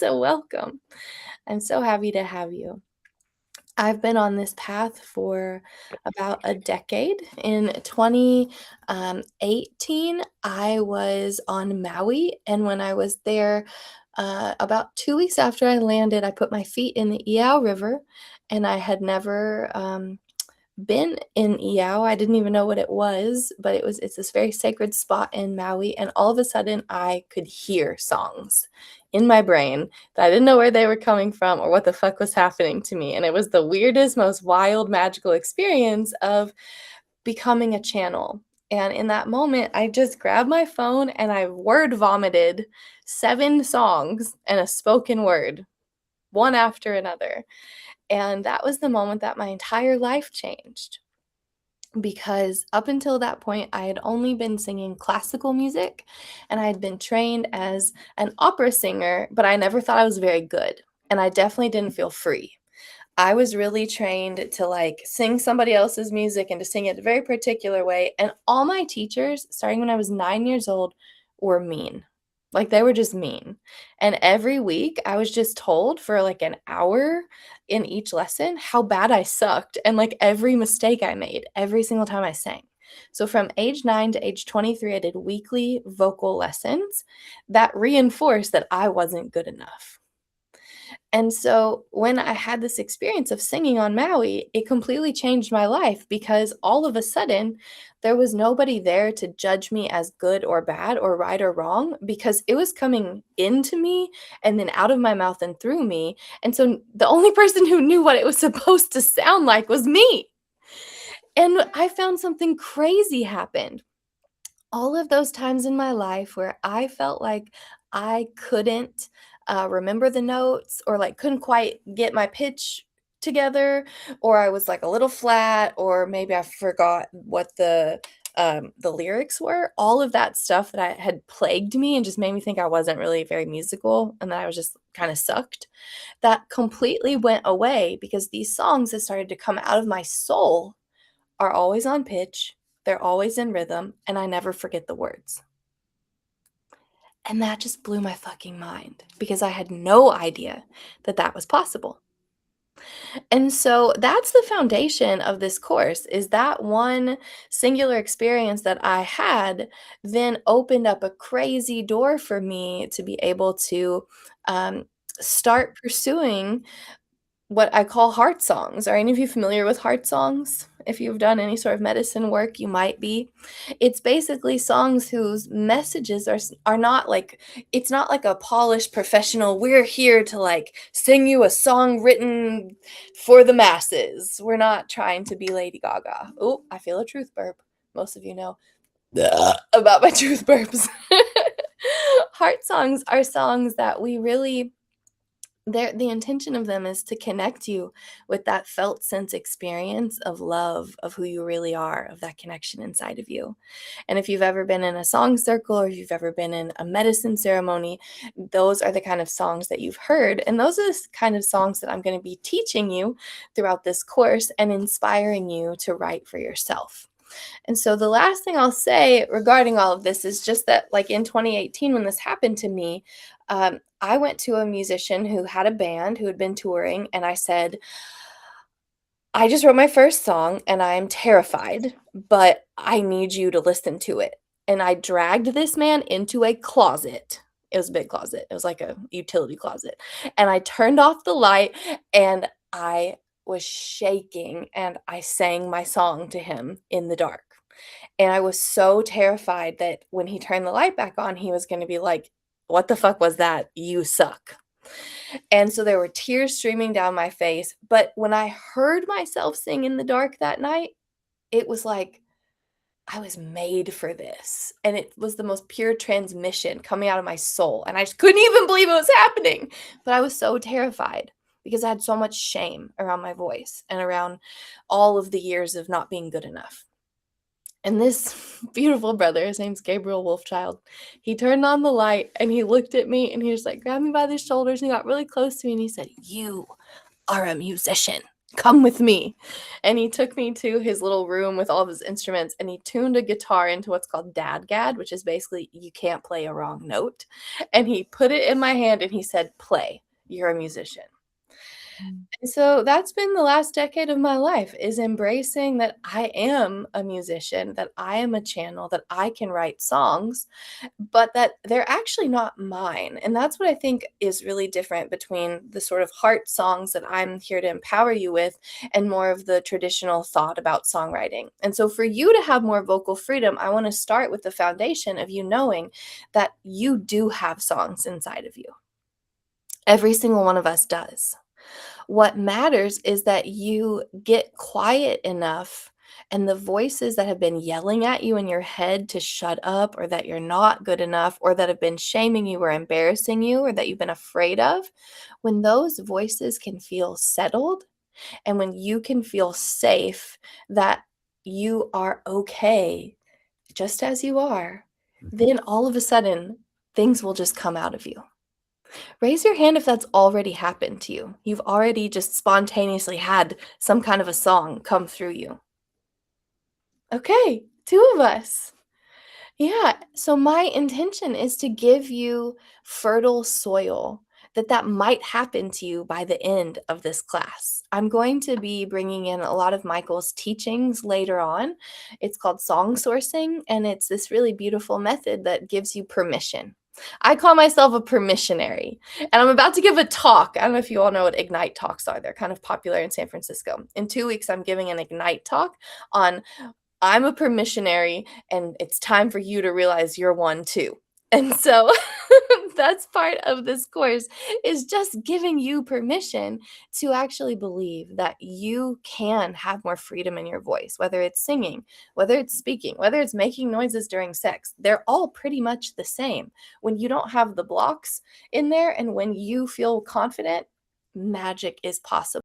So welcome. I'm so happy to have you. I've been on this path for about a decade. In 2018, I was on Maui, and when I was there, about 2 weeks after I landed, I put my feet in the Iao River, and I had never, been in Iao. I didn't even know what it was, but it's this very sacred spot in Maui, and all of a sudden I could hear songs in my brain that I didn't know where they were coming from or what the fuck was happening to me. And it was the weirdest, most wild, magical experience of becoming a channel. And in that moment, I just grabbed my phone and I word vomited 7 songs and a spoken word, one after another. And that was the moment that my entire life changed because up until that point, I had only been singing classical music and I had been trained as an opera singer, but I never thought I was very good. And I definitely didn't feel free. I was really trained to like sing somebody else's music and to sing it a very particular way. And all my teachers, starting when I was 9 years old, were mean. Like they were just mean. And every week I was just told for like an hour in each lesson how bad I sucked and like every mistake I made every single time I sang. So from age 9 to age 23, I did weekly vocal lessons that reinforced that I wasn't good enough. And so when I had this experience of singing on Maui, it completely changed my life because all of a sudden there was nobody there to judge me as good or bad or right or wrong because it was coming into me and then out of my mouth and through me. And so the only person who knew what it was supposed to sound like was me. And I found something crazy happened. All of those times in my life where I felt like I couldn't remember the notes or like couldn't quite get my pitch together, or I was like a little flat, or maybe I forgot what the lyrics were. All of that stuff that I had plagued me and just made me think I wasn't really very musical and that I was just kind of sucked. That completely went away because these songs that started to come out of my soul are always on pitch, they're always in rhythm, and I never forget the words. And that just blew my fucking mind because I had no idea that that was possible. And so that's the foundation of this course is that one singular experience that I had then opened up a crazy door for me to be able to um, start pursuing what I call heart songs. Are any of you familiar with heart songs? If you've done any sort of medicine work, you might be. It's basically songs whose messages are not like it's not like a polished professional. We're here to like sing you a song written for the masses. We're not trying to be Lady Gaga. Oh, I feel a truth burp. Most of you know about my truth burps. Heart songs are songs that we really the intention of them is to connect you with that felt sense experience of love, of who you really are, of that connection inside of you. And if you've ever been in a song circle or if you've ever been in a medicine ceremony, those are the kind of songs that you've heard. And those are the kind of songs that I'm going to be teaching you throughout this course and inspiring you to write for yourself. And so the last thing I'll say regarding all of this is just that, like in 2018, when this happened to me, I went to a musician who had a band who had been touring, and I said, I just wrote my first song and I'm terrified, but I need you to listen to it. And I dragged this man into a closet. It was a big closet. It was like a utility closet. And I turned off the light and I was shaking and I sang my song to him in the dark. And I was so terrified that when he turned the light back on, he was going to be like, "What the fuck was that? You suck." And so there were tears streaming down my face. But when I heard myself sing in the dark that night, it was like I was made for this. And it was the most pure transmission coming out of my soul. And I just couldn't even believe it was happening. But I was so terrified because I had so much shame around my voice and around all of the years of not being good enough. And this beautiful brother, his name's Gabriel Wolfchild, he turned on the light and he looked at me and he just like grabbed me by the shoulders and he got really close to me and he said, "You are a musician." Come with me. And he took me to his little room with all of his instruments and he tuned a guitar into what's called dadgad, which is basically you can't play a wrong note. And he put it in my hand and he said, "Play. You're a musician." Mm. And so that's been the last decade of my life is embracing that I am a musician, that I am a channel, that I can write songs, but that they're actually not mine. And that's what I think is really different between the sort of heart songs that I'm here to empower you with and more of the traditional thought about songwriting. And so for you to have more vocal freedom, I want to start with the foundation of you knowing that you do have songs inside of you. Every single one of us does. What matters is that you get quiet enough and the voices that have been yelling at you in your head to shut up or that you're not good enough or that have been shaming you or embarrassing you or that you've been afraid of, when those voices can feel settled and when you can feel safe that you are okay just as you are, then all of a sudden things will just come out of you. Raise your hand if that's already happened to you. You've already just spontaneously had some kind of a song come through you. Okay, 2 of us. Yeah, so my intention is to give you fertile soil that might happen to you by the end of this class. I'm going to be bringing in a lot of Michael's teachings later on. It's called song sourcing, and it's this really beautiful method that gives you permission. I call myself a permissionary, and I'm about to give a talk. I don't know if you all know what Ignite talks are. They're kind of popular in San Francisco. In 2 weeks, I'm giving an Ignite talk on I'm a permissionary and it's time for you to realize you're one too. And so that's part of this course is just giving you permission to actually believe that you can have more freedom in your voice, whether it's singing, whether it's speaking, whether it's making noises during sex. They're all pretty much the same. When you don't have the blocks in there and when you feel confident, magic is possible.